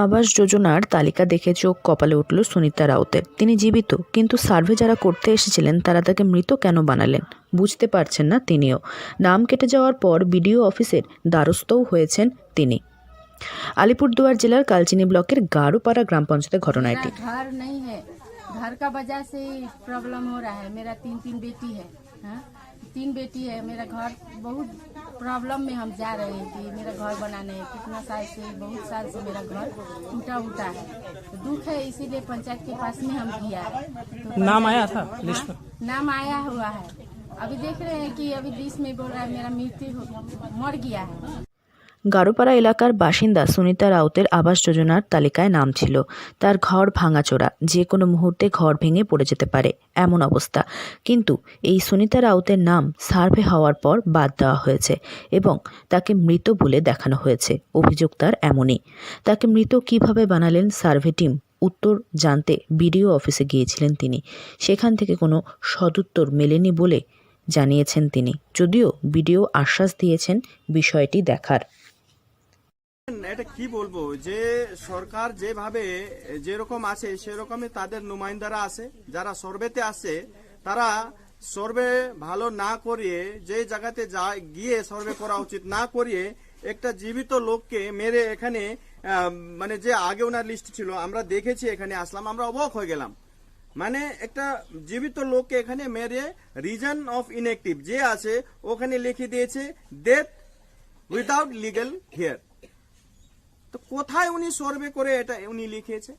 আবাস যোজনার তালিকা দেখে চোখ কপালে উঠল সুনিতা রাউতের। তিনি জীবিত, কিন্তু সার্ভে যারা করতে এসেছিলেন তারা তাকে মৃত কেন বানালেন বুঝতে পারছেন না তিনিও। নাম কেটে যাওয়ার পর বিডিও অফিসের দ্বারস্থও হয়েছেন তিনি। আলিপুরদুয়ার জেলার কালচিনি ব্লকের গাড়ুপাড়া গ্রাম পঞ্চায়েতের ঘটনা এটি। घर का वजह से प्रॉब्लम हो रहा है। मेरा तीन बेटी है। हाँ? 3 बेटी है। मेरा घर बहुत प्रॉब्लम में हम जा रहे हैं कि मेरा घर बनाने है। कितना साल से, बहुत साल से मेरा घर टूटा है। तो दुख है, इसीलिए पंचायत के पास में हम किया है। तो नाम आया था लिस्ट में? नाम आया हुआ है। अभी देख रहे हैं कि अभी बीच में बोल रहा है मेरा मृत्यु मर गया है। গাড়ুপাড়া এলাকার বাসিন্দা সুনিতা রাউতের আবাস যোজনার তালিকায় নাম ছিল। তার ঘর ভাঙাচোরা, যে কোনো মুহূর্তে ঘর ভেঙে পড়ে যেতে পারে এমন অবস্থা। কিন্তু এই সুনিতা রাউতের নাম সার্ভে হওয়ার পর বাদ দেওয়া হয়েছে এবং তাকে মৃত বলে দেখানো হয়েছে। অভিযোগ তার এমনই। তাকে মৃত কিভাবে বানালেন সার্ভে টিম, উত্তর জানতে বিডিও অফিসে গিয়েছিলেন তিনি। সেখান থেকে কোনো সদুত্তর মেলেনি বলে জানিয়েছেন তিনি, যদিও বিডিও আশ্বাস দিয়েছেন বিষয়টি দেখার। এটা কি বলবো, যে সরকার যেভাবে যেরকম আছে সেরকমই তাদের নুমাইন্দারা আছে, যারা সর্ভেতে আসে তারা সর্ভে ভালো না করিয়ে, যে জায়গাতে গিয়ে সর্ভে করা উচিত না করিয়ে একটা জীবিত লোককে মেরে এখানে, মানে যে আগে ওনার লিস্ট ছিল আমরা দেখেছি, এখানে আসলাম আমরা অবাক হয়ে গেলাম। মানে একটা জীবিত লোককে এখানে মেরে রিজন অফ ইনএক্টিভ যে আছে ওখানে লিখে দিয়েছে ডেথ উইদাউট লিগ্যাল হিয়ার। তো কোথায় উনি সার্ভে করে এটা উনি লিখেছে?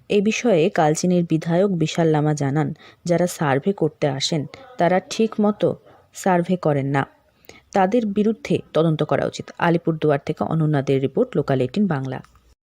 এই বিষয়ে কালচিনির বিধায়ক বিশাল লামা জানান, যারা সার্ভে করতে আসেন তারা ঠিক মতো সার্ভে করেন না, তাদের বিরুদ্ধে তদন্ত করা উচিত। আলিপুরদুয়ার থেকে অনন্যাদের রিপোর্ট, লোকাল 18 বাংলা।